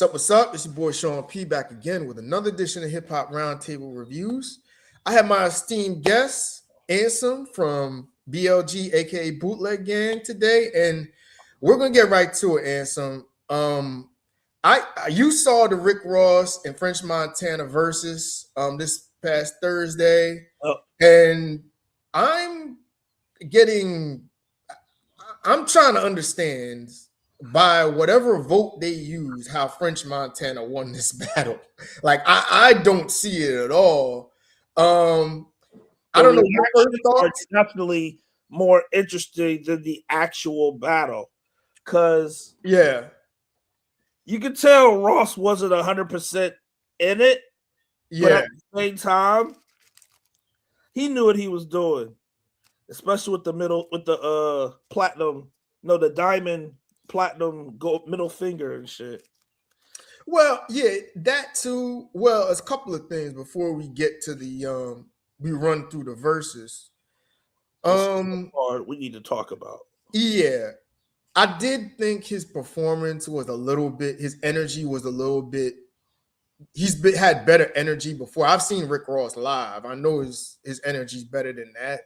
What's up? It's your boy Sean P back again with another edition of Hip Hop Roundtable Reviews. I have my esteemed guest, Ansem from BLG, aka Bootleg Gang, today, and we're gonna get right to it, Ansem. You saw the Rick Ross and French Montana versus this past Thursday, Oh, and I'm getting I'm trying to understand by whatever vote they use how French Montana won this battle. Like I don't see it at all. I the don't know your first reactions are thoughts. definitely more interesting than the actual battle, because Yeah, you could tell Ross wasn't 100% in it, but yeah, at the same time, he knew what he was doing, especially with the platinum, no, the diamond platinum gold middle finger and shit. well, yeah, that too. Well, it's a couple of things before we get to the we run through the verses. This is the Um, part we need to talk about. yeah, I did think his performance was a little bit, his energy was a little bit. Had better energy before. I've seen Rick Ross live. I know his energy's better than that.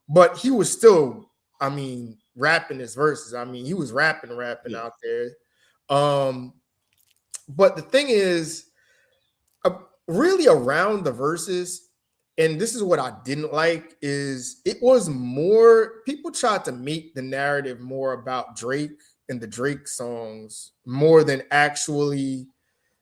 But he was still, I mean, rapping his verses. I mean, he was rapping Yeah. out there. Um, but the thing is, really around the verses, and this is what I didn't like, is it was more people tried to make the narrative more about Drake and the Drake songs more than actually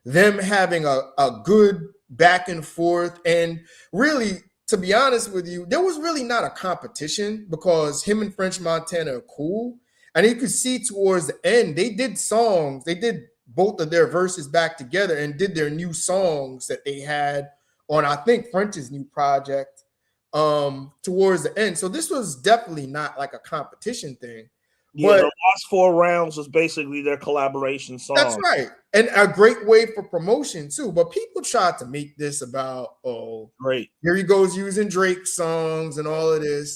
them having a good back and forth. And really, to be honest with you, there was really not a competition because him and French Montana are cool. And you could see towards the end, they did songs, they did both of their verses back together and did their new songs that they had on, I think, French's new project towards the end. So this was definitely not like a competition thing. Yeah, But the last 4 rounds was basically their collaboration that's song. right. And a great way for promotion too. But people tried to make this about, oh, Great. here he goes using Drake songs and all of this.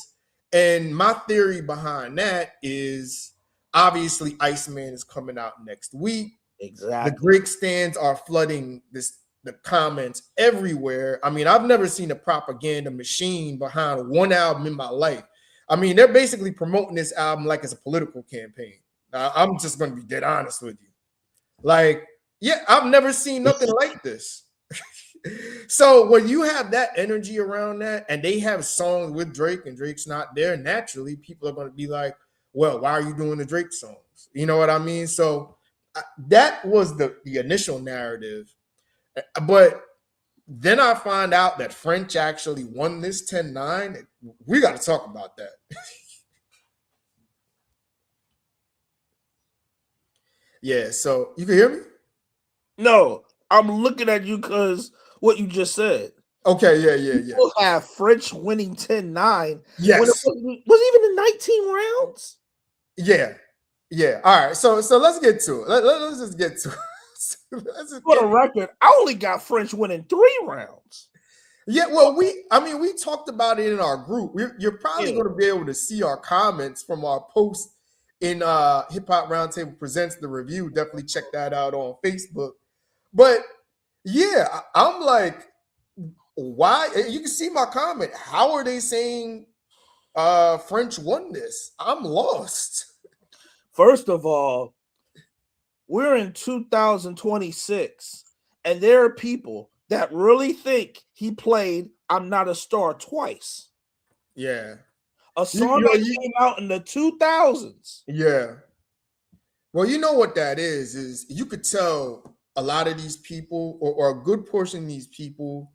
And my theory behind that is obviously Iceman is coming out next week. The Exactly. Drake stands are flooding the comments everywhere. I mean, I've never seen a propaganda machine behind one album in my life. I mean, they're basically promoting this album like it's a political campaign. I'm just going to be dead honest with you. Like, yeah, I've never seen nothing like this. So when you have that energy around that and they have songs with Drake and Drake's not there, naturally people are going to be like, well, why are you doing the Drake songs? You know what I mean? So that was the initial narrative. But then I find out that French actually won this 10-9. We got to talk about that. Yeah, so you can hear me? No, I'm looking at you because what you just said. Okay, yeah. We'll have French winning 10-9 Yes. when it was even in 19 rounds. Yeah. All right. So let's get to it. Let's just get to it. For the record, I only got French winning 3 rounds. Yeah, well, we talked about it in our group. You're probably going to be able to see our comments from our post in Hip Hop Roundtable Presents the Review. Definitely check that out on Facebook. But yeah, I'm like, why? You can see my comment. How are they saying French won this? I'm lost. First of all, we're in 2026, and there are people that really think he played I'm Not a Star twice. Yeah. A song that came out in the 2000s. Yeah. Well, you know what that is you could tell a lot of these people or a good portion of these people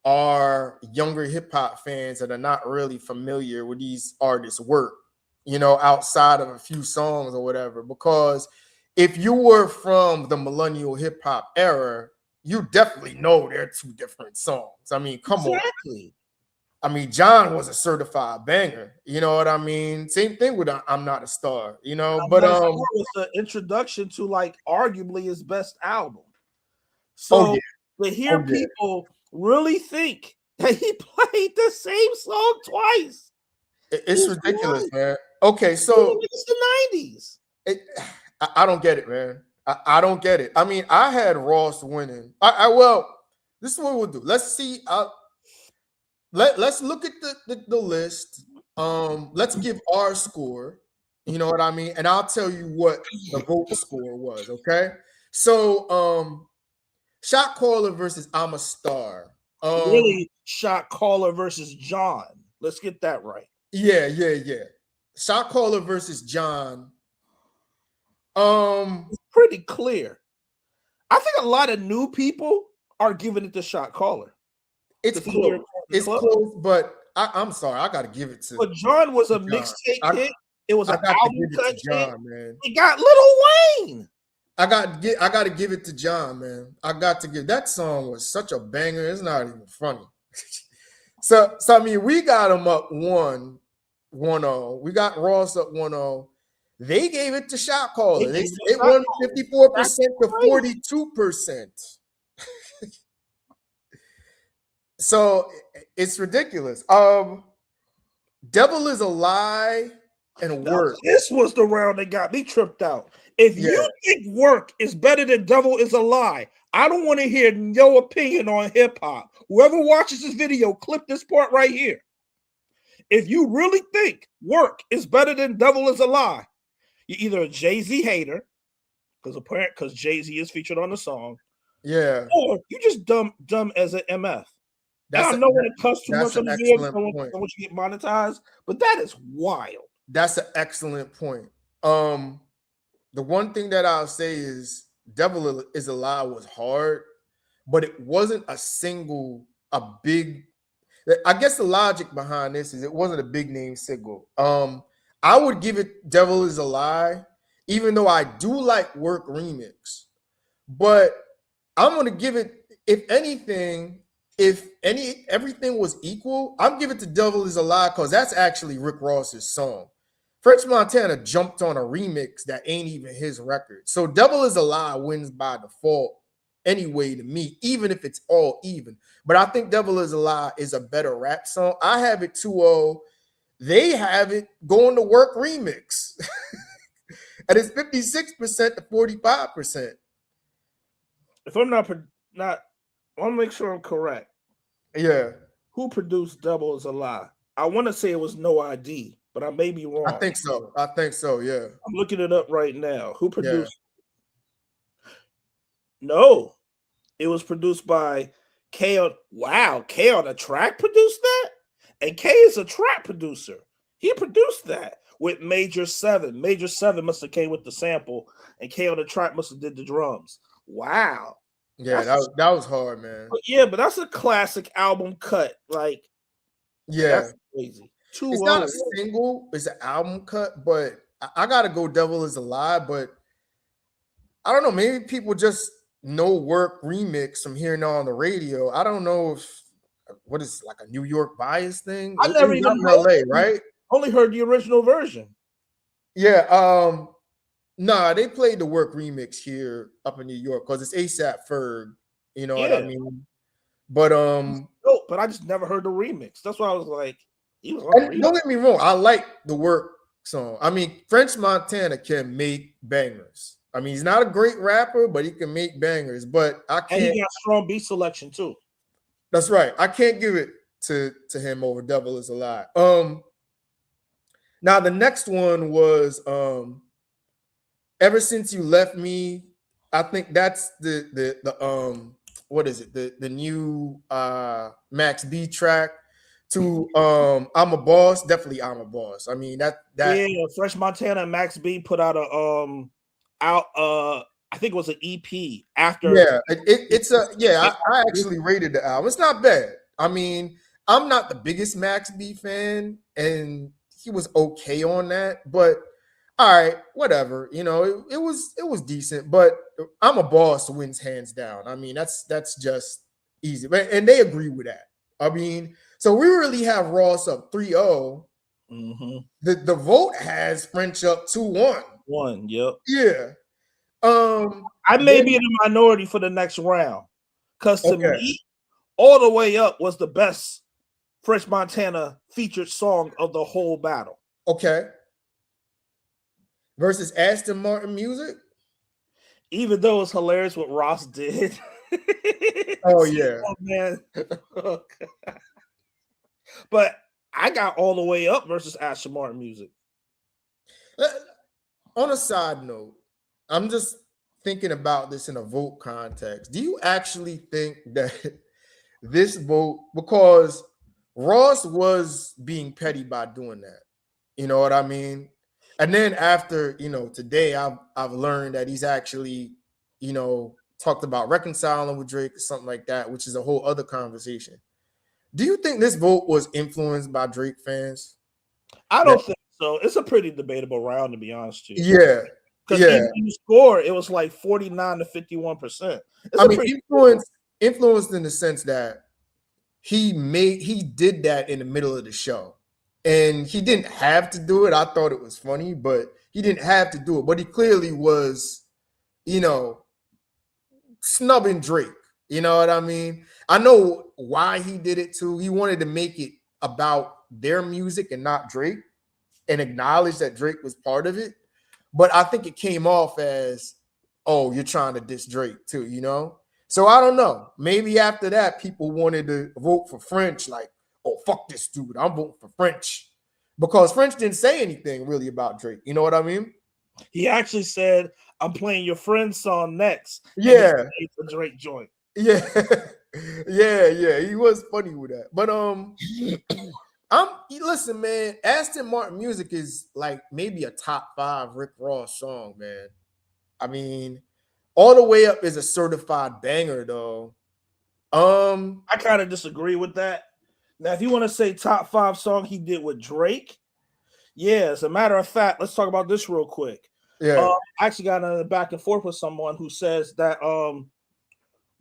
are younger hip hop fans that are not really familiar with these artists' work, outside of a few songs or whatever. Because if you were from the millennial hip hop era, you definitely know they're two different songs. I mean, come on. I mean, John was a certified banger. You know what I mean? Same thing with I'm Not a Star, but was the introduction to like arguably his best album. So to hear people really think that he played the same song twice, it's ridiculous, man. Okay, so it's the 90s. I don't get it, man. I don't get it. I mean, I had Ross winning. Well, this is what we'll do. Let's see. Let's look at the list. Let's give our score. You know what I mean? And I'll tell you what the vote score was. Okay. So Shot Caller versus I'm a Star. Really, Shot Caller versus John. Let's get that right. Yeah. Shot Caller versus John. It's pretty clear. I think a lot of new people are giving it to Shot Caller. It's close. It's close, but I'm sorry. I got to give it to. But John was a mixtape hit. It was an album cut hit. Man. It got Lil Wayne. I got to give it to John, man. I got to give that song was such a banger. It's not even funny. so I mean, we got them up 1-0. We got Ross up 1-0. They gave it to Shot Caller. It won 54% to 42%. So it's ridiculous. Devil is a Lie and Work. This was the round that got me tripped out. If you think Work is better than Devil is a Lie, I don't want to hear no opinion on hip hop. Whoever watches this video, clip this part right here. If you really think Work is better than Devil is a Lie, you're either a Jay-Z hater, because Jay-Z is featured on the song, or you just dumb as an MF. I know when it comes too much on the video, I want you to get monetized, but that is wild. That's an excellent point. The one thing that I'll say is Devil is a Lie was hard, but it wasn't a big. I guess the logic behind this is it wasn't a big name single. I would give it Devil is a Lie, even though I do like Work remix. But I'm gonna give it, if anything, everything was equal, I'm giving it to Devil is a Lie because that's actually Rick Ross's song. French Montana jumped on a remix that ain't even his record. So Devil is a Lie wins by default anyway to me, even if it's all even. But I think Devil is a Lie is a better rap song. I have it 2-0. They have it going to Work remix. And it's 56% to 45%. If I'm not, I want to make sure I'm correct. Yeah. Who produced Devil is a Lie? I want to say it was No ID, but I may be wrong. I think so, yeah. I'm looking it up right now. Who produced? Yeah. No, it was produced by K. Wow, K on a Track produced that? And K is a trap producer. He produced that with Major 7. Major 7 must have came with the sample, and K on the Track must have did the drums. Wow. Yeah, that was hard, man. But that's a classic album cut. Like, that's crazy. It's not a single, it's an album cut, but I gotta go Devil is a Lie, but I don't know, maybe people just know Work remix from hearing it on the radio. I don't know if what is like a New York bias thing. I never even heard LA, right? Only heard the original version. Yeah, nah, they played the Work remix here up in New York because it's ASAP Ferg. You know what I mean? But but I just never heard the remix. That's why I was like, don't get me wrong, I like the Work song. I mean, French Montana can make bangers. I mean, he's not a great rapper, but he can make bangers. But I can't. And he got strong beat selection too. That's right. I can't give it to him over Devil is a Lie. Now the next one was Ever Since You Left Me. I think that's the what is it? The new Max B track to I'm a Boss. Definitely I'm a Boss. I mean that Fresh Montana and Max B put out a I think it was an EP after. Yeah, I actually rated the album. It's not bad. I mean, I'm not the biggest Max B fan, and he was okay on that, but all right, whatever. You know, it was decent, but I'm a Boss wins hands down. I mean, that's just easy. And they agree with that. I mean, so we really have Ross up 3-0. Mm-hmm. The vote has French up 2-1. Yep. Yeah. I may be in the minority for the next round because to me, All the Way Up was the best French Montana featured song of the whole battle. Okay. Versus Aston Martin Music? Even though it's hilarious what Ross did. Oh yeah. Oh man. But I got All the Way Up versus Aston Martin music. On a side note, I'm just thinking about this in a vote context. Do you actually think that this vote, because Ross was being petty by doing that, you know what I mean? And then after, today I've learned that he's actually, talked about reconciling with Drake or something like that, which is a whole other conversation. Do you think this vote was influenced by Drake fans? I don't think so. It's a pretty debatable round, to be honest with you. Yeah. Because even when you score, it was like 49 to 51%. I mean, influenced in the sense that he did that in the middle of the show. And he didn't have to do it. I thought it was funny, but he didn't have to do it. But he clearly was, snubbing Drake. You know what I mean? I know why he did it too. He wanted to make it about their music and not Drake, and acknowledge that Drake was part of it. But I think it came off as, oh, you're trying to diss Drake too, So I don't know. Maybe after that, people wanted to vote for French, like, oh, fuck this dude. I'm voting for French. Because French didn't say anything really about Drake. You know what I mean? He actually said, I'm playing your friend's song next. Yeah. It's a Drake joint. Yeah. yeah. He was funny with that. But listen, man, Aston Martin music is like maybe a top 5 Rick Ross song, man. I mean, All the Way Up is a certified banger, though. I kind of disagree with that. Now, if you want to say top 5 song he did with Drake, yeah, as a matter of fact, let's talk about this real quick. Yeah. I actually got a back and forth with someone who says that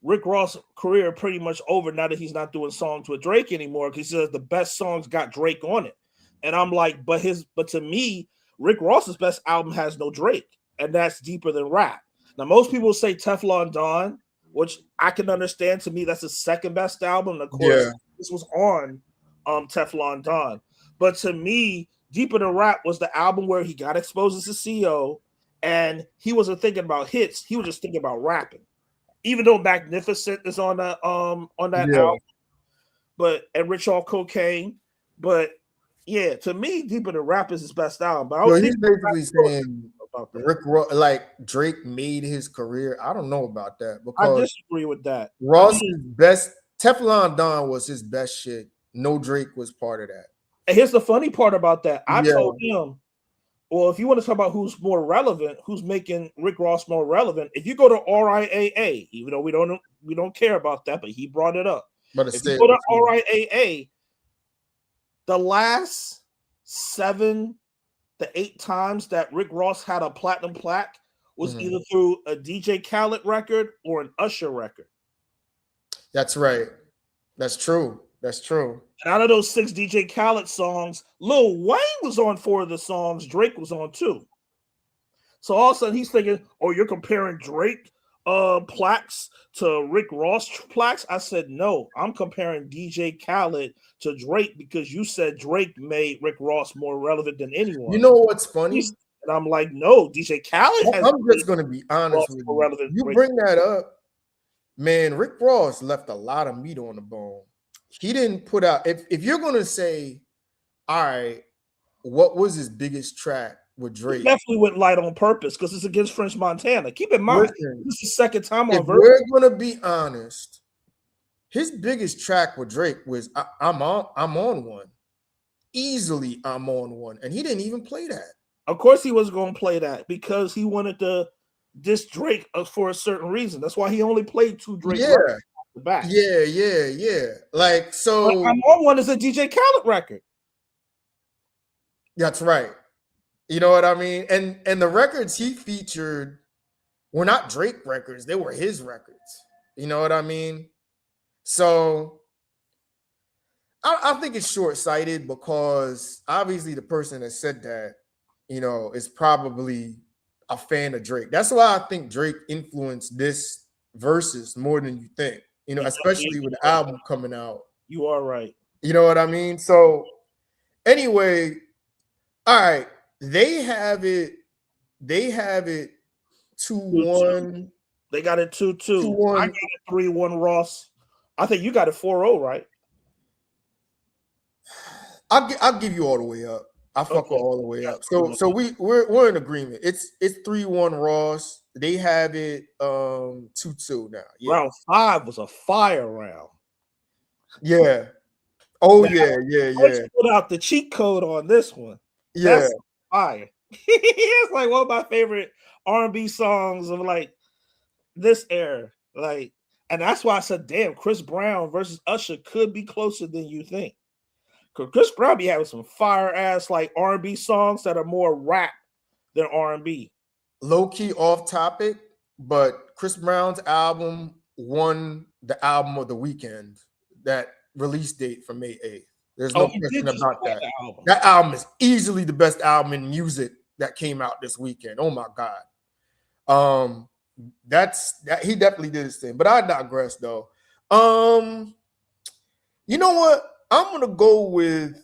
Rick Ross' career pretty much over now that he's not doing songs with Drake anymore, because he says the best songs got Drake on it. And I'm like, but to me, Rick Ross's best album has no Drake, and that's Deeper Than Rap. Now, most people say Teflon Don, which I can understand. To me, that's his second best album. And of course, this was on Teflon Don. But to me, Deeper Than Rap was the album where he got exposed as a CEO, and he wasn't thinking about hits. He was just thinking about rapping. Even though Magnificent is on that album, and Rich All Cocaine, but yeah, to me, Deeper Than Rap is his best album. But he's basically saying Rick Ross, like Drake made his career. I don't know about that, because I disagree with that. Ross's best Teflon Don was his best shit. No Drake was part of that. And here's the funny part about that. I told him, well, if you want to talk about who's more relevant, who's making Rick Ross more relevant, if you go to RIAA, even though we don't care about that, but he brought it up. But if you go to RIAA, the last 7 to 8 times that Rick Ross had a platinum plaque was either through a DJ Khaled record or an Usher record. That's right. That's true. That's true. And out of those 6 DJ Khaled songs, Lil Wayne was on 4 of the songs. Drake was on 2. So all of a sudden he's thinking, oh, you're comparing Drake plaques to Rick Ross plaques? I said, no, I'm comparing DJ Khaled to Drake, because you said Drake made Rick Ross more relevant than anyone. You know what's funny? And I'm like, no, DJ Khaled has. I'm just going to be honest with you. You bring that up, man, Rick Ross left a lot of meat on the bone. He didn't put out, if you're going to say, all right, what was his biggest track with Drake? He definitely went light on purpose, because it's against French Montana. Keep in mind, this is the second time on Versus. We're going to be honest, his biggest track with Drake was I'm on one. Easily, I'm on one. And he didn't even play that. Of course he was going to play that, because he wanted to diss Drake for a certain reason. That's why he only played 2 Drake records back. Yeah. Like, so but I'm on one is a DJ Khaled record. That's right. You know what I mean? And the records he featured were not Drake records, they were his records. You know what I mean? So I think it's short-sighted, because obviously the person that said that, is probably a fan of Drake. That's why I think Drake influenced this versus more than you think. Especially with the album coming out. You are right. You know what I mean? So anyway, all right. They have it 2-1. They got it 2-2. 2-1. I got it 3-1 Ross. I think you got it 4-0, right? I'll give you all the way up. I fuck with all the way up. So we're in agreement. It's 3-1 Ross. They have it 2-2 now. Yeah. Round 5 was a fire round. Yeah. Oh now, yeah. Let's put out the cheat code on this one. Yeah. That's fire. It's like one of my favorite R&B songs of like this era. Like, and that's why I said, damn, Chris Brown versus Usher could be closer than you think. Because Chris Brown be having some fire ass like R&B songs that are more rap than R&B. Low key off topic, but Chris Brown's album won the album of the weekend. That release date for May 8th. There's no question about that. That album is easily the best album in music that came out this weekend. Oh my God. That's that he definitely did his thing. But I digress though. You know what? I'm gonna go with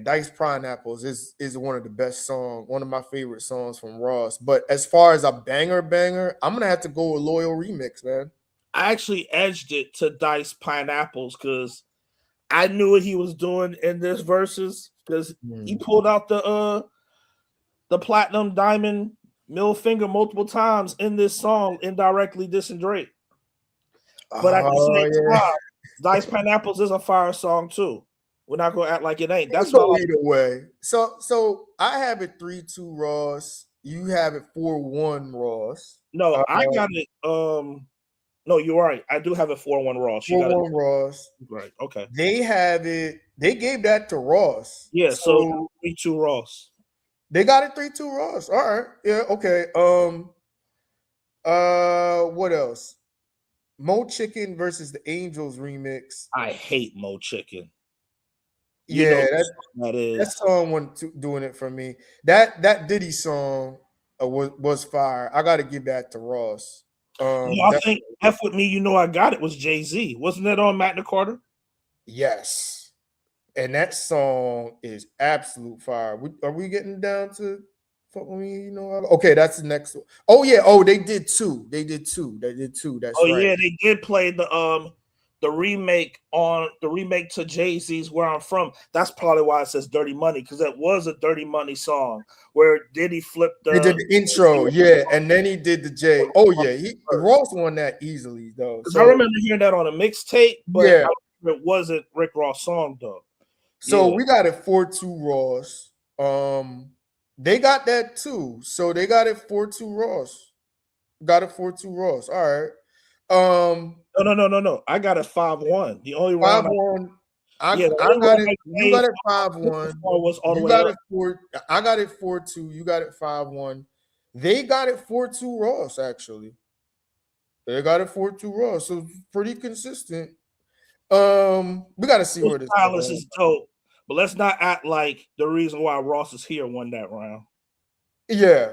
Diced Pineapples is one of the best songs, one of my favorite songs from Ross. But as far as a banger, I'm gonna have to go with Loyal Remix, man. I actually edged it to Diced Pineapples because I knew what he was doing in this verses because he pulled out the platinum diamond middle finger multiple times in this song, indirectly dissing Drake. But at the same time, Diced Pineapples is a fire song too. We're not gonna act like it ain't. That's go either way. So I have it 3-2 Ross. You have it 4-1 Ross. No, I got it. No, you're right. I do have it 4-1 Ross. 4-1 Ross. Right. Okay. They have it. They gave that to Ross. Yeah. So 3-2 Ross. They got it 3-2 Ross. All right. Yeah. Okay. What else? Mo Chicken versus the Angels remix. I hate Mo Chicken. Yeah, that song wasn't doing it for me. That Diddy song was fire. I got to give that to Ross. I think F with Me, You Know I Got It was Jay-Z. Wasn't that on Magna Carta? Yes. And that song is absolute fire. Are we getting down to Fuck With Me, You Know? Okay, that's the next one. Oh, yeah. Oh, they did two. That's right. Yeah, they did play the remake to Jay-Z's Where I'm From. That's probably why it says Dirty Money, because it was a Dirty Money song where Diddy flipped They did the intro, yeah, and then he did the J. Oh yeah, Ross won that easily though. So, I remember hearing that on a mixtape, but yeah, it wasn't Rick Ross' song though. So we got it 4-2 Ross. They got that too. So they got it 4-2 Ross. Got it 4-2 Ross. All right. No. I got it 5-1. The only 5-1. I got it. You got it 5-1. You got it 4. I got it 4-2. You got it 5-1. They got it 4-2 Ross. Actually, they got it 4-2 Ross. So pretty consistent. We got to see where this Stylus is dope, but let's not act like the reason why Ross is here won that round. Yeah.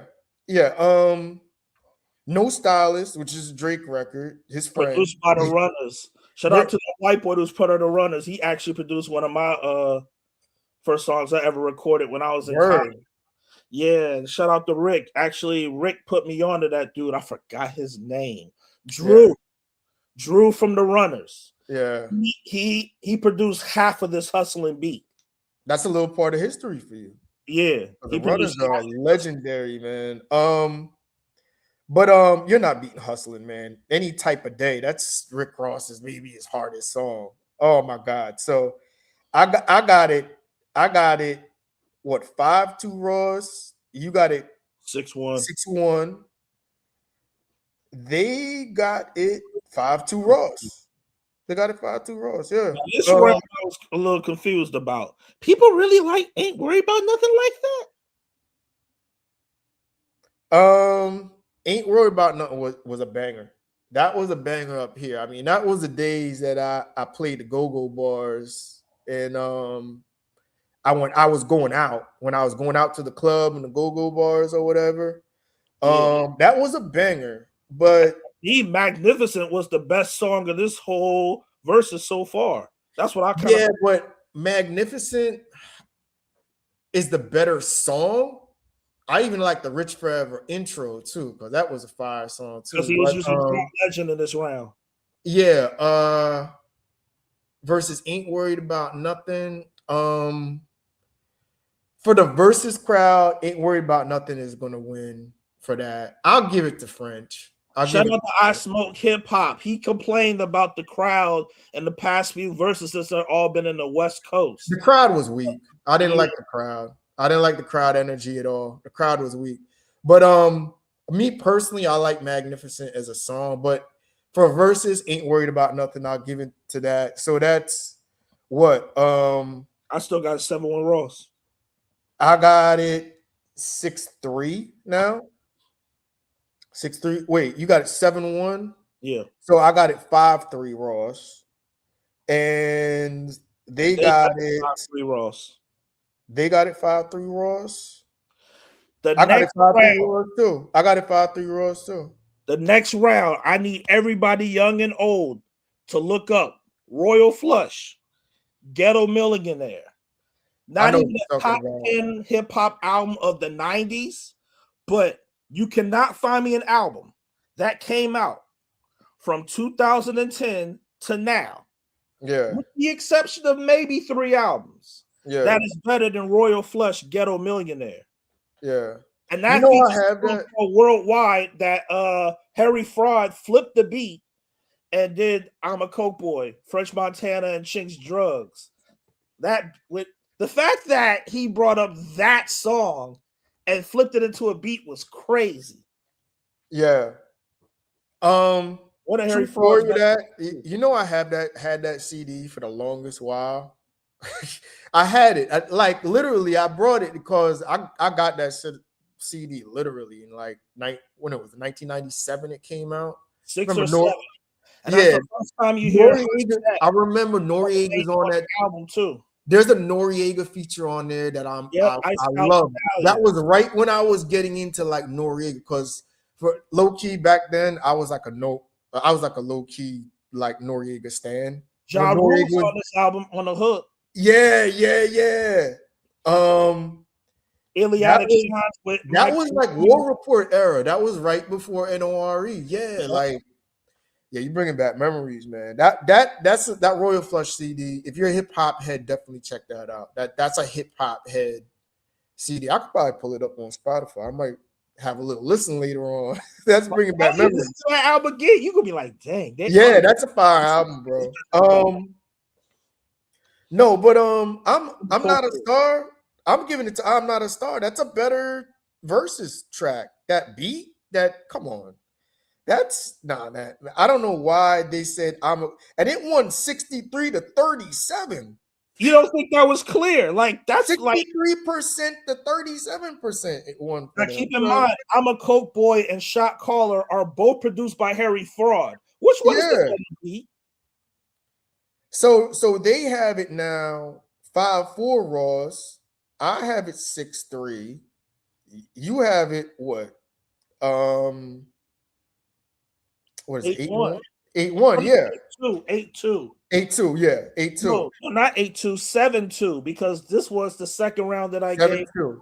No Stylist, which is a Drake record. His friend. Produced by the Runners. Shout out to the white boy who's part of the Runners. He actually produced one of my first songs I ever recorded when I was in college. Yeah, shout out to Rick. Actually, Rick put me onto that dude. I forgot his name. Drew from the Runners. Yeah. He produced half of this hustling beat. That's a little part of history for you. Yeah. The Runners are legendary, man. But you're not beating Hustling, man. Any type of day. That's Rick Ross's maybe his hardest song. Oh my God. So I got it. What, 5-2 Ross? You got it 6-1. 6-1. They got it 5-2 Ross. They got it 5-2 Ross. Yeah. Now, this round I was a little confused about. People really Ain't Worried About Nothing like that? Ain't Worried About Nothing was a banger. That was a banger up here. I mean, that was the days that I played the go-go bars, and I was going out when I was going out to the club and the go-go bars or whatever. That was a banger. But The Magnificent was the best song of this whole versus so far. That's what I kind of but Magnificent is the better song. I even like the Rich Forever intro too, because that was a fire song Because too. he was But using John Legend in this round. yeah, versus Ain't Worried About Nothing. For the versus crowd, Ain't Worried About Nothing is gonna win for that. I'll give it to French. Shout out to I Smoke Hip Hop. He complained about the crowd in the past few verses since they've all been in the West Coast. The crowd was weak. I didn't like the crowd. I didn't like the crowd energy at all. The crowd was weak. But me personally, I like Magnificent as a song, but for verses, Ain't Worried About Nothing, I'll give it to that. So that's what? I still got 7-1 Ross. I got it 6-3 now. 6-3. Wait, you got it 7-1? Yeah. So I got it 5-3 Ross. And they got it 5-3 Ross. They got it 5-3 Ross. I got it 5-3 Ross too. I got it 5-3 Ross too. The next round, I need everybody young and old to look up Royal Flush, Ghetto Millionaire. Not even the top 10 hip hop album of the 90s, but you cannot find me an album that came out from 2010 to now. Yeah. With the exception of maybe 3 albums. Yeah. That is better than Royal Flush, Ghetto Millionaire. Yeah. And that I have that worldwide that Harry Fraud flipped the beat and did I'm a Coke Boy, French Montana and Chinks Drugs. That with the fact that he brought up that song and flipped it into a beat was crazy. Yeah. What a Harry Fraud that. I had that CD for the longest while. I had it. Literally, I brought it because I got that CD literally in when it was 1997 it came out. 6 or 7. And yeah. that's the first time you hear I remember Noriega's on that album too. There's a Noriega feature on there that I love. That was right when I was getting into Noriega, because for low key back then I was like a low key Noriega stan. Ja Rule on this album on the hook. Yeah. Iliadic that was War Report era. That was right before NORE. Yeah, yeah, you bringing back memories, man. That's that Royal Flush CD. If you're a hip hop head, definitely check that out. That's a hip hop head CD. I could probably pull it up on Spotify. I might have a little listen later on. That's bringing back memories. That album again, you could be like, dang. Yeah, that's a fire album, bro. No, but I'm Not a Star. I'm giving it to I'm Not a Star. That's a better versus track. That beat, come on. That's that. I don't know why they said and it won 63-37. You don't think that was clear? That's 63% to 37%. It won. Now keep in mind, I'm a Coke Boy and Shot Caller are both produced by Harry Fraud. Which one is the beat? So they have it now 5-4 Ross. I have it 6-3. You have it what? What is it? 8-1? 8-1, yeah. 8-2. 8-2, yeah. 8-2. No, not 8-2, 7-2, because this was the second round that I gave. 7-2,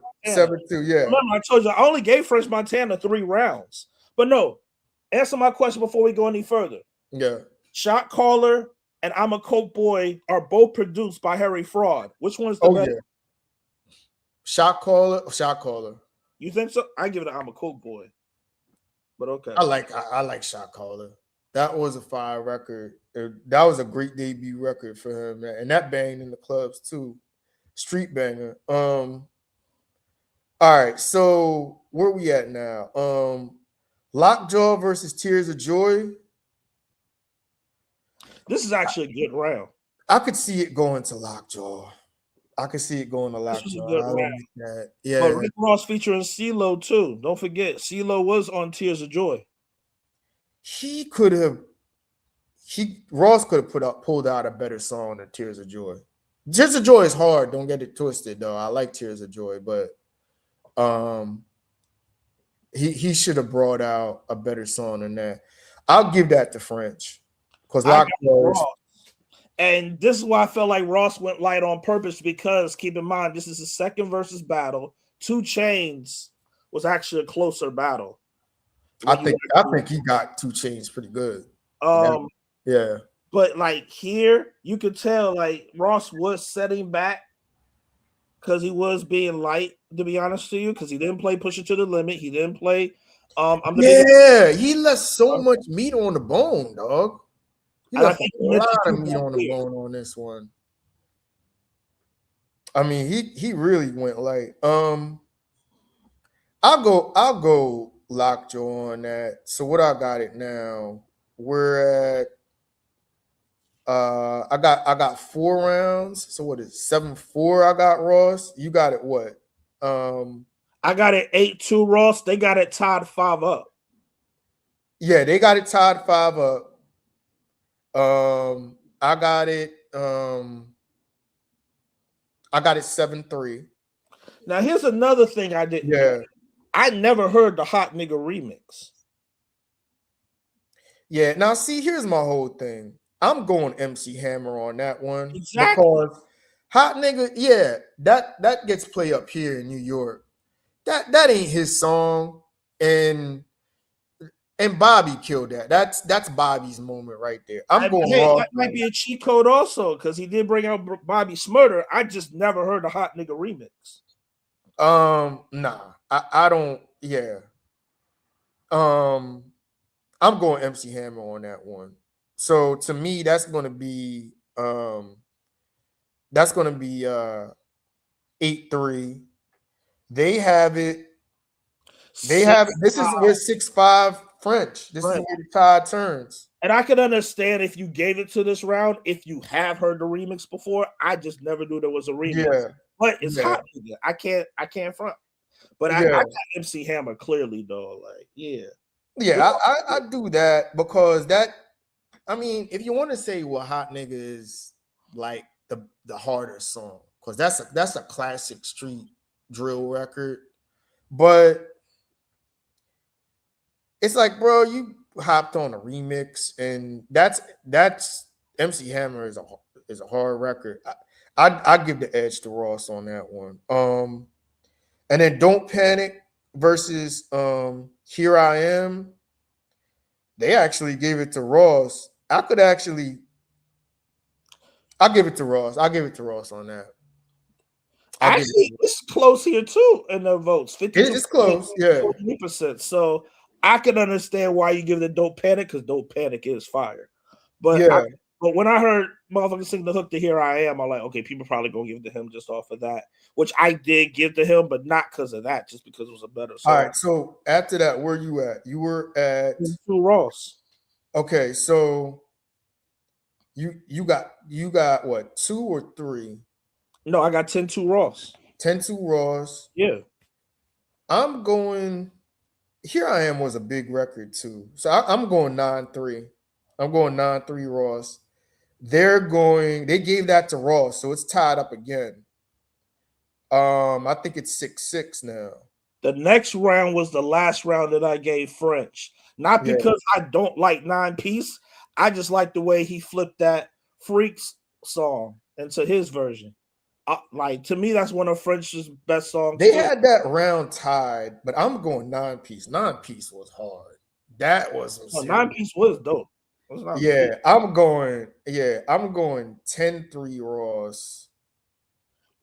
yeah. Remember, I told you I only gave French Montana 3 rounds. But no, answer my question before we go any further. Yeah. Shot Caller and I'm a Coke Boy are both produced by Harry Fraud. Which one's the better? Yeah. Shot Caller. You think so? I give it I'm a Coke Boy. But okay. I like Shot Caller. That was a fire record. That was a great debut record for him, man. And that banged in the clubs too. Street banger. All right, so where we at now? Lockjaw versus Tears of Joy. This is actually a good round. I could see it going to Lockjaw. Yeah. But Rick Ross featuring CeeLo too. Don't forget, CeeLo was on Tears of Joy. Ross could have pulled out a better song than Tears of Joy. Tears of Joy is hard. Don't get it twisted, though. I like Tears of Joy, but he should have brought out a better song than that. I'll give that to French because Lockjaw. And this is why I felt like Ross went light on purpose, because keep in mind, this is the second versus battle. 2 Chainz was actually a closer battle. I think he got 2 Chainz pretty good. Yeah. But like here, you could tell like Ross was setting back because he was being light, to be honest to you, because he didn't play Push It to the Limit. He didn't play He left so much meat on the bone, dog. He left a lot of meat on the bone on this one. I mean, he really went light. I'll go Lockjaw on that. So what I got it now? We're at I got 4 rounds. So what is it? 7-4? I got Ross. You got it what? I got it 8-2 Ross. They got it tied 5-up. Yeah, they got it tied 5-up. I got it 7-3. Now here's another thing I didn't do. I never heard the Hot Nigga remix. Yeah, now see, here's my whole thing. I'm going MC Hammer on that one. Exactly. Because Hot Nigga, yeah, that gets play up here in New York. That ain't his song. And Bobby killed that. That's Bobby's moment right there. That might be a cheat code also, because he did bring out Bobby Smurder. I just never heard the Hot Nigga remix. Nah, I don't. Yeah. I'm going MC Hammer on that one. So to me, that's gonna be 8-3. They have it. This is where 6-5 French. This is where the tide turns. And I could understand if you gave it to this round, if you have heard the remix before. I just never knew there was a remix. Yeah. But it's Hot Nigga. I can't front. But I got MC Hammer clearly though. Like, yeah. Yeah, I do that because I mean, if you want to say what Hot Nigga is like the harder song, because that's a classic street drill record. But it's like, bro, you hopped on a remix, and that's MC Hammer is a hard record. I give the edge to Ross on that one. And then Don't Panic versus Here I Am. They actually gave it to Ross. I'll give it to Ross. I'll give it to Ross on that. Actually, it's close here too in the votes. 50. It's close, yeah. 40%. So I can understand why you give the Don't Panic, because Don't Panic is fire. But yeah. But when I heard motherfuckers sing the hook to Here I Am, I'm like, okay, people probably gonna give it to him just off of that, which I did give to him, but not because of that, just because it was a better song. All right, so after that, where you at? You were at 2 Ross. Okay, so you got what, 2 or 3? No, I got 10-2 Ross. 10-2 Ross. Yeah. I'm going Here I Am was a big record too. So I'm going 9-3. I'm going 9-3 Ross. They gave that to Ross, so it's tied up again. I think it's 6-6 now. The next round was the last round that I gave French. Not because I don't like 9-piece. I just like the way he flipped that Freaks song into his version. Like, to me, that's one of French's best songs. They had that round tied, but I'm going 9-piece. 9-piece was hard. That was 9-piece was dope. I'm going 10-3 Ross.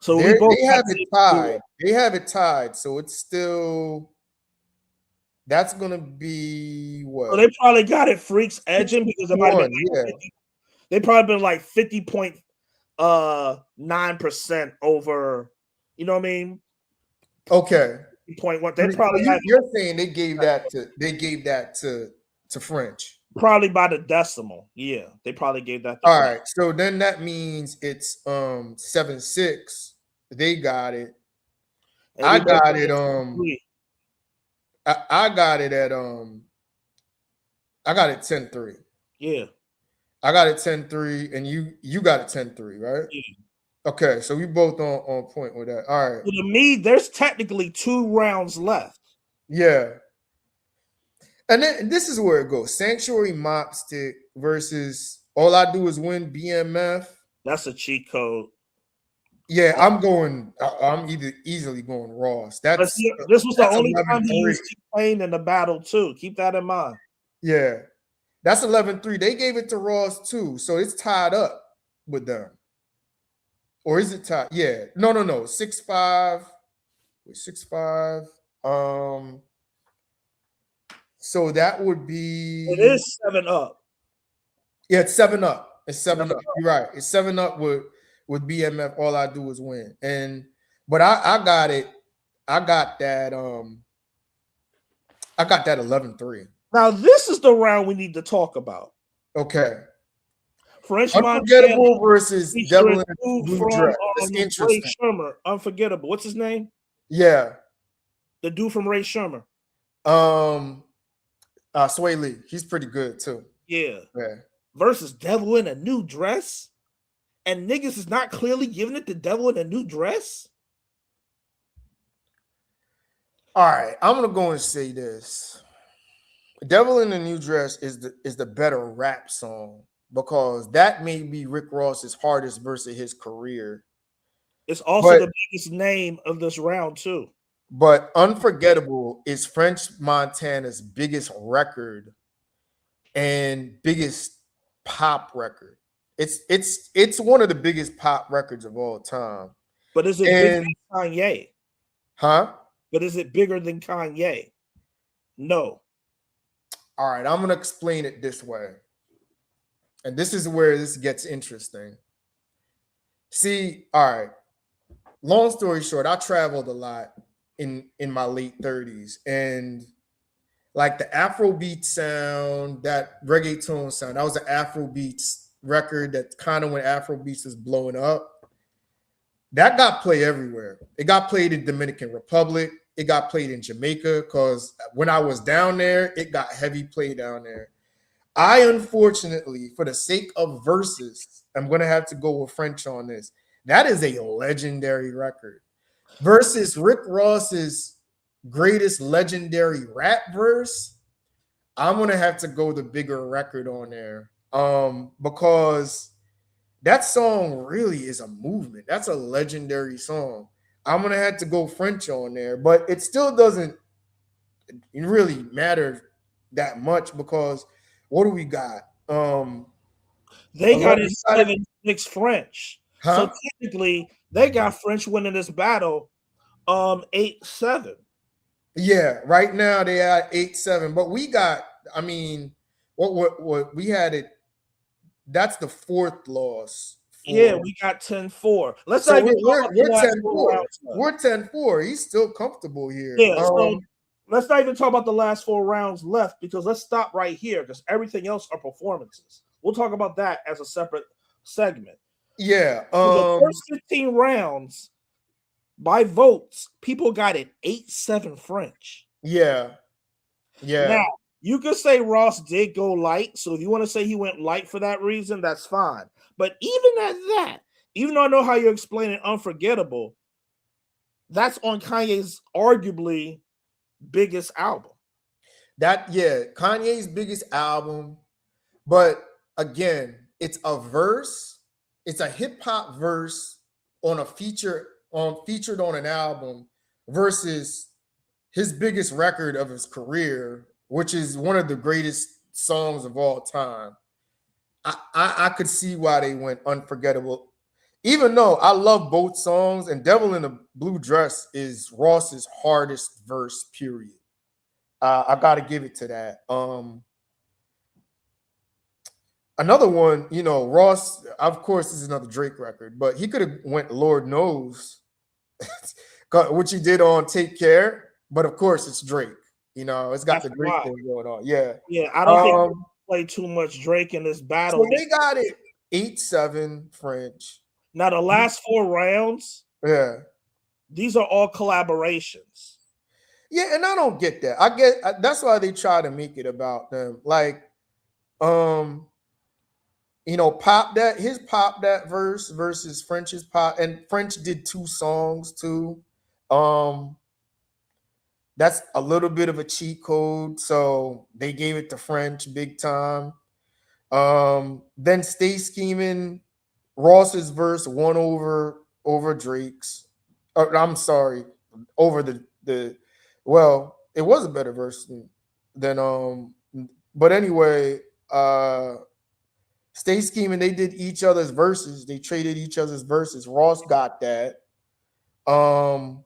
So they have it tied. They have it tied. So it's still, that's gonna be what? So they probably got it Freaks edging because it might have been they probably been like 50.9% over, you know what I mean? Okay. 0.1. They probably you're saying they gave that to French. Probably by the decimal. Yeah, they probably gave that to All right. So then that means it's 7-6. They got it. I got it I got it at I got it 10-3. Yeah. I got it 10-3 and you got it 10-3, right? Yeah. Okay, so we both on point with that. All right. So to me, there's technically 2 rounds left. Yeah. And then this is where it goes. Sanctuary Mopstick versus All I Do Is Win BMF. That's a cheat code. Yeah, I'm either easily going Ross. But see, this was the That's only time 11-3. he used T-Pain in the battle too. Keep that in mind. Yeah, that's 11-3. They gave it to Ross too, so it's tied up with them. Or is it tied? Yeah, no, 6-5. Wait, 6-5. Um, so that would It be is 7-up. yeah, it's 7-up. It's 7 7 up. You're right. It's 7-up with BMF. All I do is win. But I got it. I got that. I got that 11-3. Now this is the round we need to talk about. Okay. French Montana Unforgettable versus Devil featuring in a dude Blue from Dress. That's Ray interesting. Shermer. Unforgettable. What's his name? Yeah. The dude from Ray Shermer. Sway Lee. He's pretty good too. Yeah. Yeah. Versus Devil in a New Dress. And niggas is not clearly giving it to Devil in a New Dress. All right. I'm gonna go and say this. Devil in a New Dress is the better rap song because that may be Rick Ross's hardest verse of his career. It's also the biggest name of this round too. But Unforgettable is French Montana's biggest record and biggest pop record. It's one of the biggest pop records of all time. But is it bigger than Kanye? Huh? But is it bigger than Kanye? No. All right, I'm gonna explain it this way. And this is where this gets interesting. See, all right. Long story short, I traveled a lot in my late 30s, and like the Afrobeat sound, that reggaeton sound, that was an Afrobeats record that kind of when Afrobeats was blowing up. That got played everywhere. It got played in Dominican Republic. It got played in Jamaica because when I was down there, it got heavy play down there. I unfortunately, for the sake of verses, I'm going to have to go with French on this. That is a legendary record. Versus Rick Ross's greatest legendary rap verse, I'm going to have to go the bigger record on there because that song really is a movement. That's a legendary song. I'm going to have to go French on there, but it still doesn't really matter that much because what do we got? They got it 7-6 French. Huh? So technically, they got French winning this battle 8-7. Yeah, right now they are 8-7, but we got, I mean, what we had it, that's the fourth loss. Yeah, we got 10-4. Let's so not even we're 10-4. We're 10-4. He's still comfortable here. Yeah, so let's not even talk about the last 4 rounds left because let's stop right here because everything else are performances. We'll talk about that as a separate segment. Yeah. The first 15 rounds by votes, people got it 8-7 French. Yeah. Yeah. Now, you could say Ross did go light. So if you want to say he went light for that reason, that's fine. But even at that, even though I know how you explain it, Unforgettable, that's on Kanye's arguably biggest album. Kanye's biggest album. But again, it's a verse, it's a hip-hop verse on a featured on an album versus his biggest record of his career, which is one of the greatest songs of all time. I could see why they went Unforgettable, even though I love both songs. And Devil in a Blue Dress is Ross's hardest verse, period. I got to give it to that. Another one, Ross, of course, this is another Drake record, but he could have went Lord Knows, which he did on Take Care. But of course, it's Drake. It's got the Drake thing going on. Yeah. Yeah, I don't think they play too much Drake in this battle. So they got it 8-7 French. Now, the last 4 rounds, these are all collaborations. Yeah, and I don't get that. That's why they try to make it about them. Like, Pop That verse versus French's Pop, and French did 2 songs too. That's a little bit of a cheat code, so they gave it to French big time. Then Stay Scheming, Ross's verse won over over Drake's. I'm sorry, over the. Well, it was a better verse than. But anyway, Stay Scheming. They did each other's verses. They traded each other's verses. Ross got that. Um,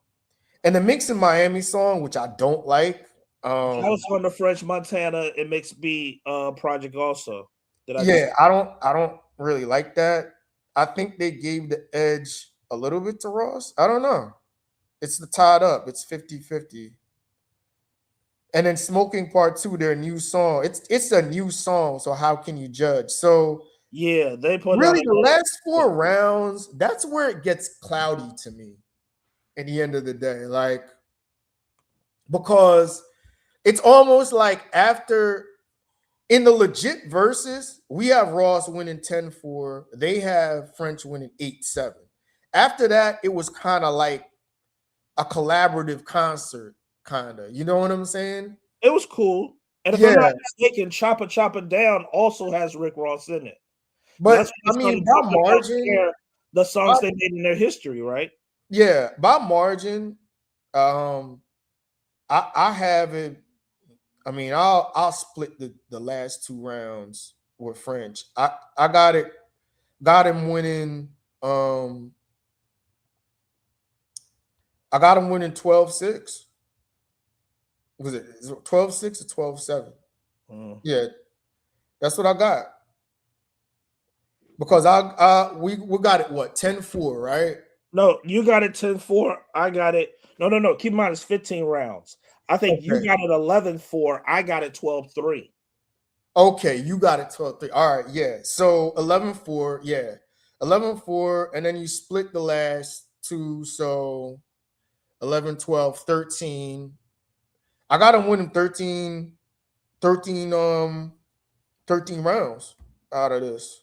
and the Mix in Miami song, which I don't like. That was on the French Montana and Mix B project also. Yeah, I don't really like that. I think they gave the edge a little bit to Ross. I don't know. It's the tied up. It's 50-50. And then Smoking Part 2, their new song. It's a new song, so how can you judge? So yeah, they put out really the last 4 rounds, that's where it gets cloudy to me at the end of the day. Like, because it's almost like after in the legit verses, we have Ross winning 10-4. They have French winning 8-7. After that, it was kind of like a collaborative concert, kind of. You know what I'm saying? It was cool. And if I'm not mistaken, Chopper Down also has Rick Ross in it. But I mean, by margin, the songs they made in their history, right? Yeah, by margin, I have it. I mean, I'll split the last 2 rounds with French. I got him winning. I got him winning 12-6. Was it 12-6 or 12-7? Yeah, that's what I got. Because we got it what 10-4, right? No, you got it 10-4. I got it. No. Keep in mind it's 15 rounds. I think you got it 11-4. I got it 12-3. Okay, you got it 12-3. All right, yeah. So 11-4, yeah. 11-4, and then you split the last 2, so 11, 12, 13. I got him winning 13 rounds out of this.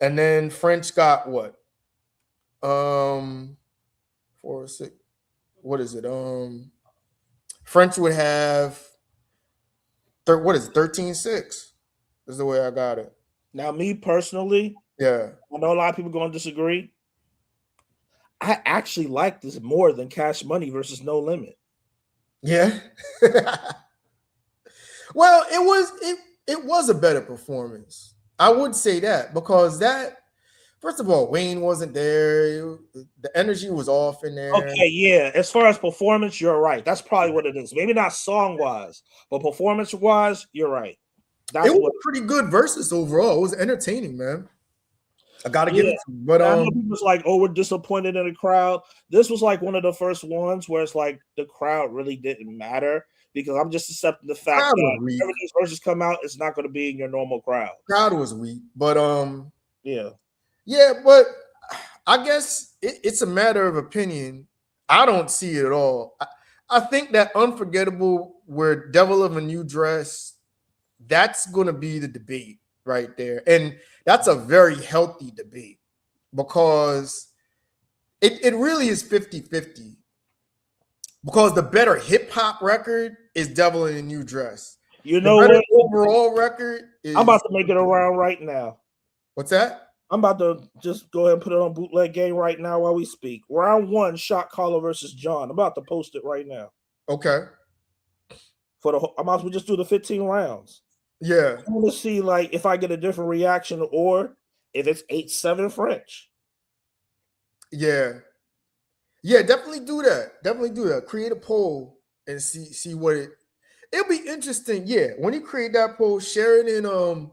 And then French got what? 4, 6. What is it? French would have what is it? 13-6 is the way I got it. Now, me personally, yeah, I know a lot of people going to disagree. I actually like this more than Cash Money versus No Limit. Yeah. Well, it was a better performance. I would say that because that, first of all, Wayne wasn't there. The energy was off in there. Okay, yeah. As far as performance, you're right. That's probably what it is. Maybe not song wise, but performance wise, you're right. It was a pretty good versus overall. It was entertaining, man. I gotta give it to you. But I know people's like, oh, we're disappointed in the crowd. This was like one of the first ones where it's like the crowd really didn't matter because I'm just accepting the fact that whenever these verses come out, it's not going to be in your normal crowd. Crowd was weak, but yeah, but I guess it's a matter of opinion. I don't see it at all. I think that Unforgettable, where Devil of a New Dress, that's going to be the debate right there. And that's a very healthy debate because it really is 50-50. Because the better hip hop record is Devil in a New Dress. You know what? Overall record is. I'm about to make it around right now. What's that? I'm about to just go ahead and put it on Bootleg Game right now while we speak. Round 1, Shot Caller versus John. I'm about to post it right now. Okay. I might as well just do the 15 rounds. Yeah. I want to see like if I get a different reaction or if it's 8-7 French. Yeah. Yeah, definitely do that. Definitely do that. Create a poll and see what it'll be interesting. Yeah. When you create that poll, share it in a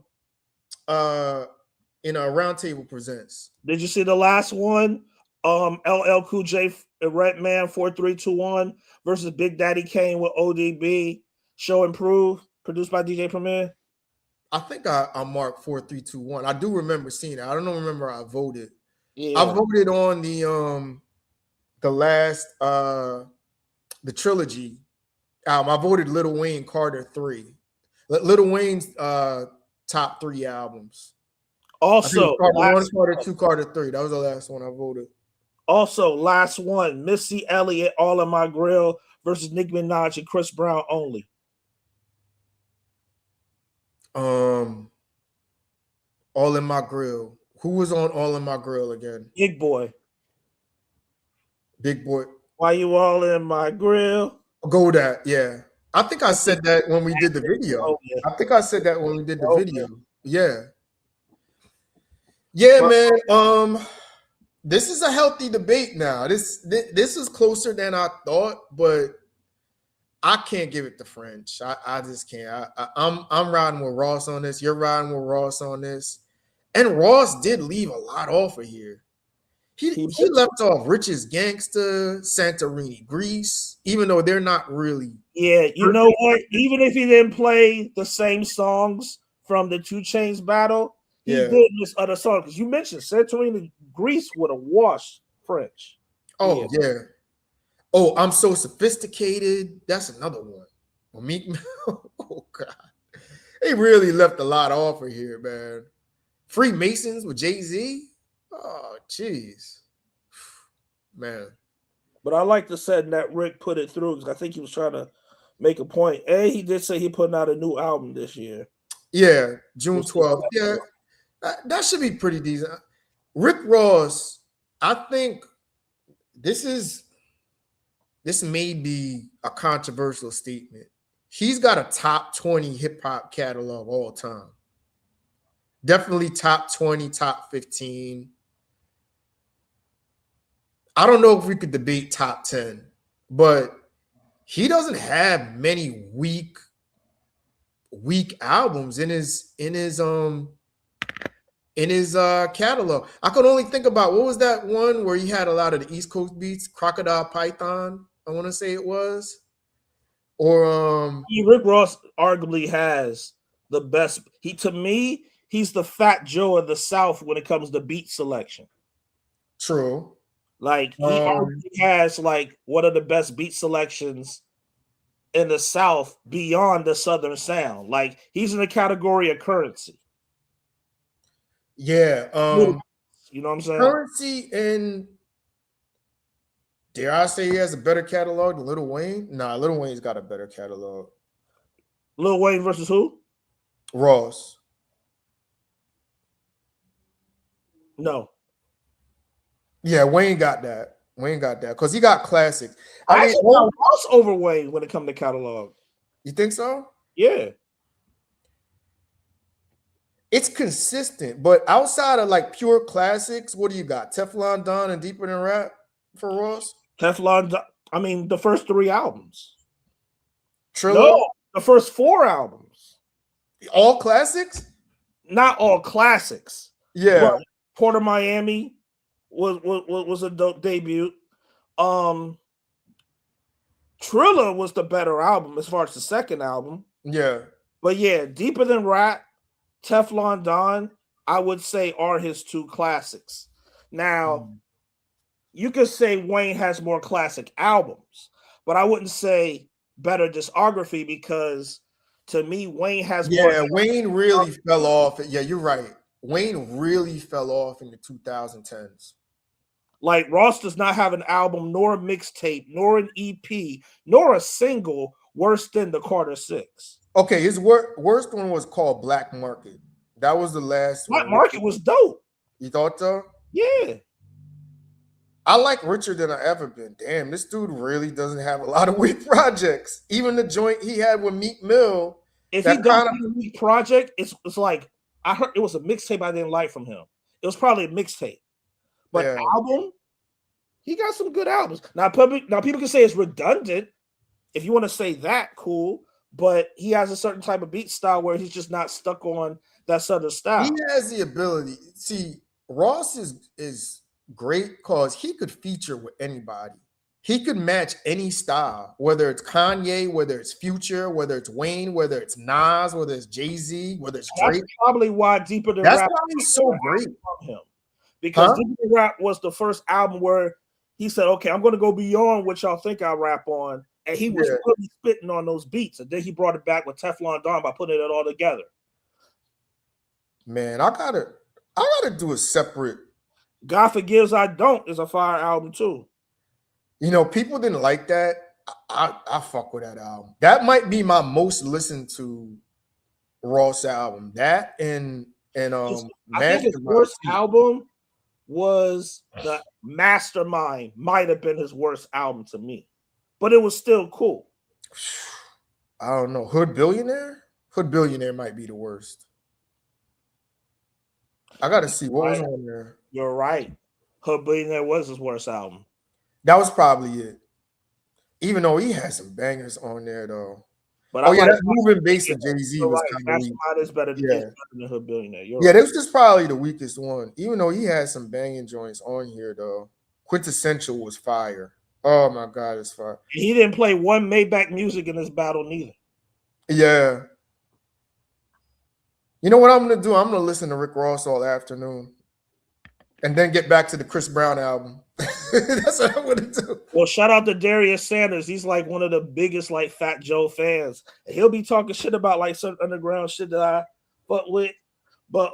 Roundtable Presents. Did you see the last one? LL Cool J Redman 4321 versus Big Daddy Kane with ODB. Show and Prove, produced by DJ Premier. I think I marked 4321. I do remember seeing it. I don't remember I voted. Yeah. I voted on the last the trilogy album. I voted Lil Wayne Carter 3. Lil Wayne's top 3 albums. Also, Carter 1, Carter 2, Carter 3. That was the last one I voted. Also, last one, Missy Elliott, All in My Grill versus Nicki Minaj and Chris Brown only. All in My Grill. Who was on All in My Grill again? Big Boy. Big boy. Why you all in my grill? Go that, yeah. I think I said that when we did the video. Oh, yeah. I think I said that when we did the Oh, video. Yeah. Yeah, But man. This is a healthy debate now. This is closer than I thought, but I can't give it to French. I just can't. I'm riding with Ross on this. You're riding with Ross on this. And Ross did leave a lot off of here. He left off Rich's Gangster, Santorini, Greece, even though they're not really. yeah, you know what? Even if he didn't play the same songs from the 2 Chainz battle, he did miss other songs. Because you mentioned Santorini, Greece would have washed French. Oh, yeah. Oh, I'm so sophisticated. That's another one. Well, Meek Mill. Oh, God. They really left a lot off of here, man. Freemasons with Jay-Z. Oh, jeez. Man. But I like the setting that Rick put it through because I think he was trying to make a point. And he did say he putting out a new album this year. Yeah, June 12th. Yeah, that should be pretty decent. Rick Ross, I think this may be a controversial statement. He's got a top 20 hip hop catalog all time. Definitely top 20, top 15. I don't know if we could debate top 10, but he doesn't have many weak albums in his catalog. I could only think about what was that one where he had a lot of the East Coast beats, Crocodile Python, I want to say it was. Or Rick Ross arguably has the best. To me, he's the Fat Joe of the South when it comes to beat selection. True. Like he arguably has like one of the best beat selections in the South beyond the Southern sound. Like he's in the category of Currency. Yeah. You know what I'm saying? Currency, and dare I say he has a better catalog than Lil Wayne? Nah, Lil Wayne's got a better catalog. Lil Wayne versus who? Ross. No. Yeah, Wayne got that. Because he got classics. I mean, Ross over Wayne when it comes to catalog. You think so? Yeah. It's consistent, but outside of like pure classics, what do you got? Teflon Don and Deeper Than Rap for Ross? Teflon Don, I mean, the first 3 albums. Trilla? No, the first 4 albums. All classics? Not all classics. Yeah. But Port of Miami was a dope debut. Trilla was the better album as far as the second album. Yeah. But yeah, Deeper Than Rap, Teflon Don, I would say are his 2 classics. Now, you could say Wayne has more classic albums, but I wouldn't say better discography because to me, Wayne has more. Yeah, Wayne really fell off. Yeah, you're right. Wayne really fell off in the 2010s. Like Ross does not have an album, nor a mixtape, nor an EP, nor a single worse than the Carter 6. Okay, his worst one was called Black Market. That was the last Black one. Market was dope. You thought so? Yeah. I like Richer Than I Ever Been. Damn, this dude really doesn't have a lot of weak projects. Even the joint he had with Meek Mill. If he does a weak project, it's like I heard it was a mixtape I didn't like from him. It was probably a mixtape. But album, he got some good albums. Now people can say it's redundant. If you want to say that, cool. But he has a certain type of beat style where he's just not stuck on that southern style. He has the ability. See, Ross is great because he could feature with anybody. He could match any style, whether it's Kanye, whether it's Future, whether it's Wayne, whether it's Nas, whether it's Jay-Z, whether it's Drake. That's probably why Deeper Than Rap. Rap. That's why he's so great from him. Because Deeper Than Rap was the first album where he said, "Okay, I'm going to go beyond what y'all think I rap on," and he was really spitting on those beats. And then he brought it back with Teflon Don by putting it all together. Man, I gotta do a separate. God Forgives I Don't is a fire album too. You know, people didn't like that. I fuck with that album. That might be my most listened to Ross album. That and I think his worst album was Mastermind might have been his worst album to me, but it was still cool. I don't know. Hood Billionaire? Hood Billionaire might be the worst. I got to see what was on there. You're right. Hood Billionaire was his worst album. That was probably it. Even though he had some bangers on there, though. But that Moving Bass of Jay-Z was kind of weak. Mastermind is better than Hood Billionaire. This was probably the weakest one. Even though he had some banging joints on here, though. Quintessential was fire. Oh, my God, it's fire. He didn't play one Maybach music in this battle, neither. Yeah. You know what I'm going to do? I'm going to listen to Rick Ross all afternoon and then get back to the Chris Brown album. That's what I'm going to do. Well, shout out to Darius Sanders. He's like one of the biggest like Fat Joe fans. He'll be talking shit about like some underground shit that I fuck with. But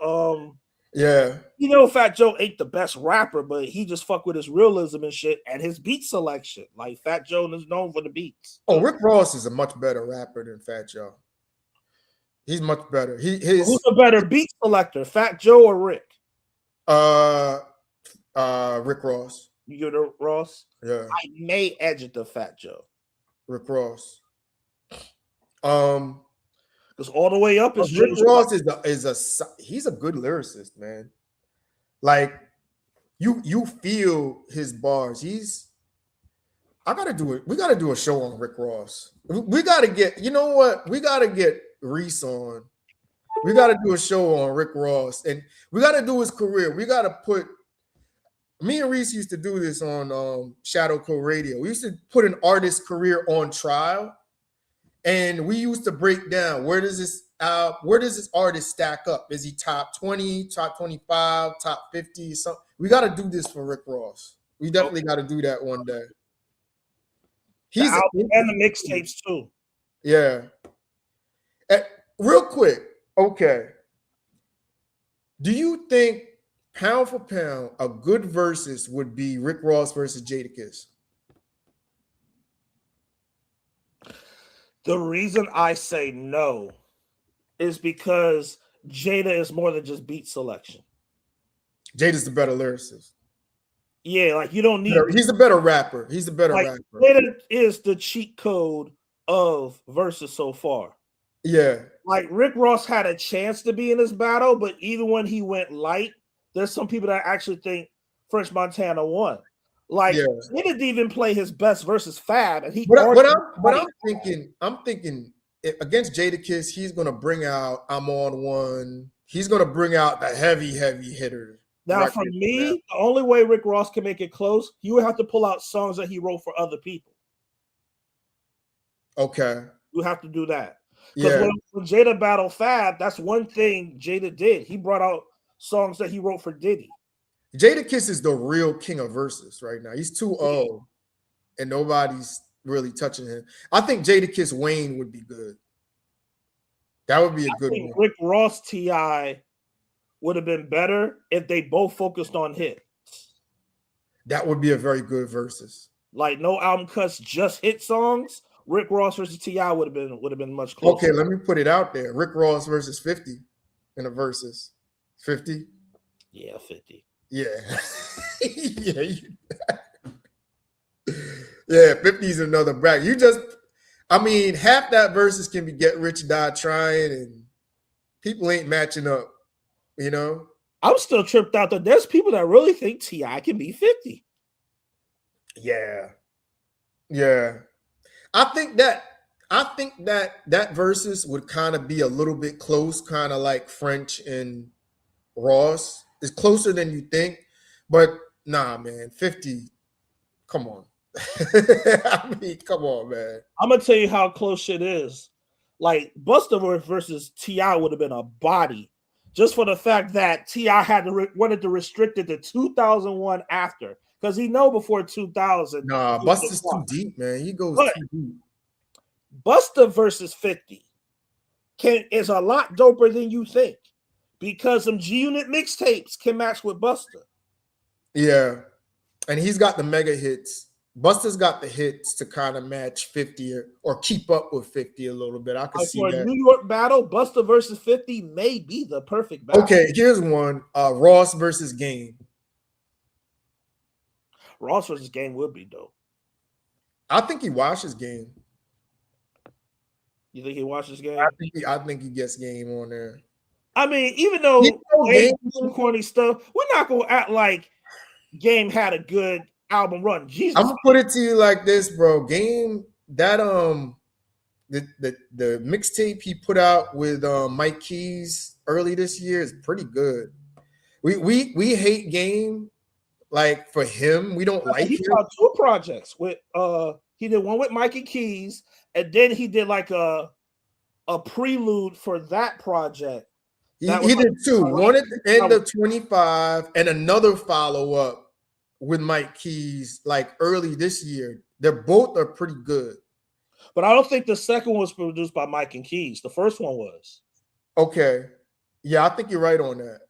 yeah. You know, Fat Joe ain't the best rapper, but he just fuck with his realism and shit and his beat selection. Like Fat Joe is known for the beats. Oh, Rick Ross is a much better rapper than Fat Joe. He's much better. Who's a better beat selector, Fat Joe or Rick? Rick Ross. You're the Ross? Yeah. I may edge it to Fat Joe. Rick Ross. Because all the way up is Rick Ross he's a good lyricist, man. Like you feel his bars. We gotta do a show on Rick Ross. We gotta get, you know what? We gotta get Reese on. We gotta do a show on Rick Ross, and we gotta do his career. We gotta put. Me and Reese used to do this on Shadow Code Radio. We used to put an artist's career on trial, and we used to break down where does this artist stack up? Is he top 20, top 25, top 50? Something. We got to do this for Rick Ross. We definitely got to do that one day. He's and the mixtapes too. Yeah. Real quick, okay. Do you think pound for pound a good versus would be Rick Ross versus Jadakiss? The reason I say no is because Jada is more than just beat selection. Jada's the better lyricist. Yeah, like you don't need. He's a better rapper. He's a better rapper. Jada is the cheat code of versus so far. Yeah. Like Rick Ross had a chance to be in this battle, but even when he went light, there's some people that actually think French Montana won. Like he didn't even play his best versus Fab, and he. I'm thinking against Jadakiss, he's gonna bring out "I'm on One." He's gonna bring out the heavy hitters. Now, for me, the only way Rick Ross can make it close, you would have to pull out songs that he wrote for other people. Okay, you have to do that. Because when Jada battled Fab, that's one thing Jada did. He brought out songs that he wrote for Diddy. Jadakiss is the real king of verses right now. He's too old, and nobody's really touching him. I think Jadakiss Wayne would be good. That would be a good one. Rick Ross T.I. would have been better if they both focused on hits. That would be a very good versus. Like no album cuts, just hit songs. Rick Ross versus T.I. would have been much closer. Okay, let me put it out there. Rick Ross versus 50 in a versus. 50? Yeah, 50. Yeah. Yeah, 50 is another bracket. Half that versus can be Get Rich, Die Trying, and people ain't matching up, you know? I'm still tripped out that there's people that really think T.I. can be 50. Yeah. Yeah. I think that versus would kind of be a little bit close, kind of like French and Ross. It's closer than you think, but nah, man, 50. Come on. Come on, man. I'm gonna tell you how close shit is. Like Busta versus T.I. would have been a body, just for the fact that T.I. wanted to restrict it to 2001 after. Because he know before 2000. Nah, Busta's too deep, man. He goes too deep. Busta versus 50 is a lot doper than you think. Because some G-Unit mixtapes can match with Busta. Yeah. And he's got the mega hits. Busta's got the hits to kind of match 50 or keep up with 50 a little bit. I can see that. For a New York battle, Busta versus 50 may be the perfect battle. Okay, here's one. Ross versus Game. Ross versus Game would be dope. I think he watches Game. You think he watches Game? I think he gets Game on there. I mean, even though Game some corny stuff, we're not gonna act like Game had a good album run. Jesus, I'm gonna put it to you like this, bro. Game that the mixtape he put out with Mike Keys early this year is pretty good. We hate Game, like for him. We don't like he him. got 2 projects with he did one with Mikey Keys, and then he did like a prelude for that project. He did 2, one at the end of 25 and another follow-up with Mike Keys like early this year. They're both are pretty good. But I don't think the second one was produced by Mike and Keys. The first one was. Okay. Yeah, I think you're right on that.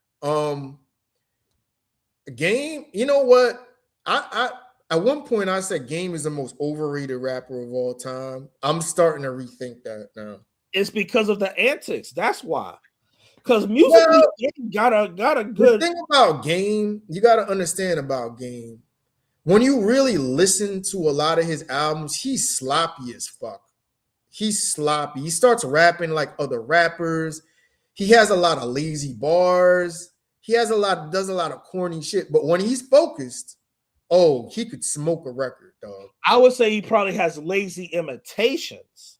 Game, you know what? I at one point I said Game is the most overrated rapper of all time. I'm starting to rethink that now. It's because of the antics. That's why. Because musically, got a good the thing about Game. You got to understand about Game. When you really listen to a lot of his albums, he's sloppy as fuck. He's sloppy. He starts rapping like other rappers. He has a lot of lazy bars. He does a lot of corny shit. But when he's focused, he could smoke a record, dog. I would say he probably has lazy imitations.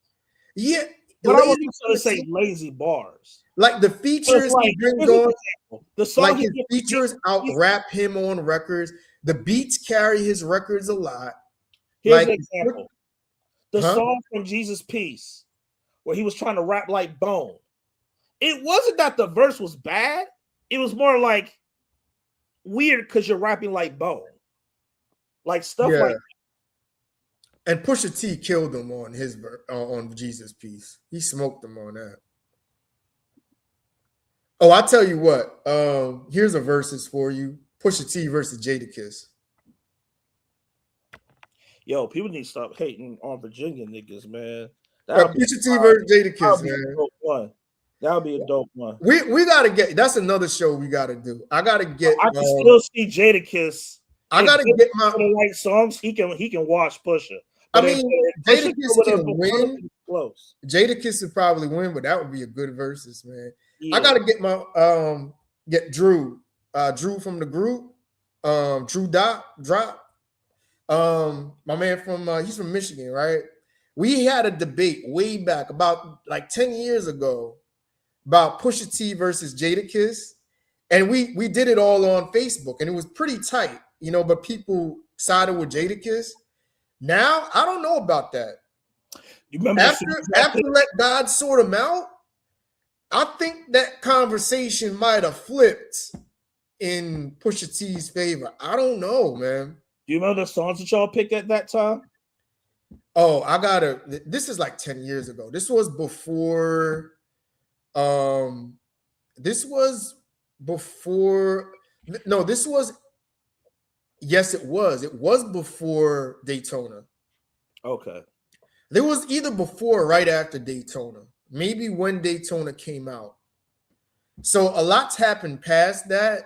Yeah. But I wasn't going to say lazy bars. Like the features he brings on, the song like his features out-rap him on records. The beats carry his records a lot. Here's an example. The song from Jesus Peace, where he was trying to rap like Bone. It wasn't that the verse was bad. It was more like weird because you're rapping like Bone. Like stuff like that. And Pusha T killed him on his on Jesus Peace. He smoked him on that. Oh, I tell you what. Here's a versus for you: Pusha T versus Jadakiss. Yo, people need to stop hating on Virginia niggas, man. Pusha T versus Jadakiss, man. That would be a dope one. We gotta get. That's another show we gotta do. I gotta get. I can still see Jadakiss. I gotta get my the right songs. He can watch Pusha. I mean, Jadakiss can win. Close. Jadakiss would probably win, but that would be a good versus, man. Yeah. I gotta get my get Drew from the group, Drew Drop. My man from he's from Michigan, right? We had a debate way back about like 10 years ago about Pusha T versus Jadakiss, and we did it all on Facebook, and it was pretty tight, but people sided with Jadakiss. Now I don't know about that. You remember after Let God Sort Him Out, I think that conversation might have flipped in Pusha T's favor. I don't know, man. Do you remember the songs that y'all picked at that time? Oh, this is like 10 years ago. This was before yes, it was. It was before Daytona. Okay. There was either before or right after Daytona. Maybe when Daytona came out. So a lot's happened past that.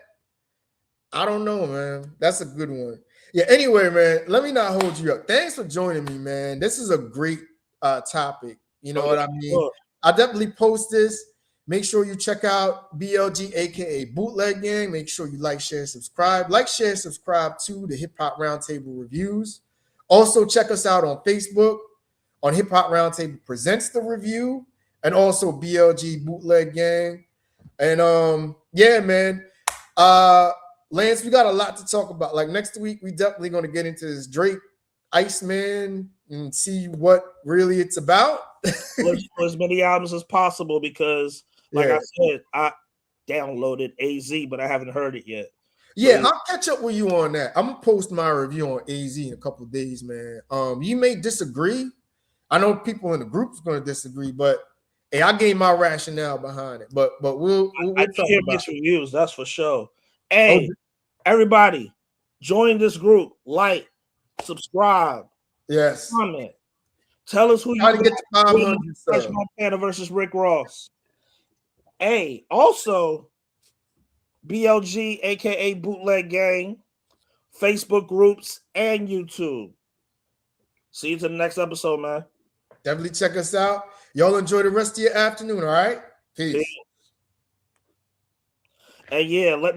I don't know, man. That's a good one. Yeah, anyway, man, let me not hold you up. Thanks for joining me, man. This is a great topic. You know what I mean? I'll definitely post this. Make sure you check out BLG, aka Bootleg Gang. Make sure you like, share, subscribe. Like, share, subscribe to the Hip Hop Roundtable Reviews. Also, check us out on Facebook on Hip Hop Roundtable Presents the Review, and also BLG Bootleg Gang. And yeah, man. Lance, we got a lot to talk about. Like next week, we definitely going to get into this Drake Iceman and see what really it's about. as many albums as possible, because like I said, I downloaded AZ, but I haven't heard it yet. Yeah, I'll catch up with you on that. I'm gonna post my review on AZ in a couple of days, man. You may disagree. I know people in the group is going to disagree, but hey, I gave my rationale behind it. But we'll I talk hear about reviews, that's for sure. Hey, everybody, join this group. Like, subscribe, comment. Tell us who you got to get to 500. French Montana versus Rick Ross. Hey, also BLG, aka Bootleg Gang. Facebook groups, and YouTube. See you to the next episode, man. Definitely check us out. Y'all enjoy the rest of your afternoon, all right? Peace. And yeah, let me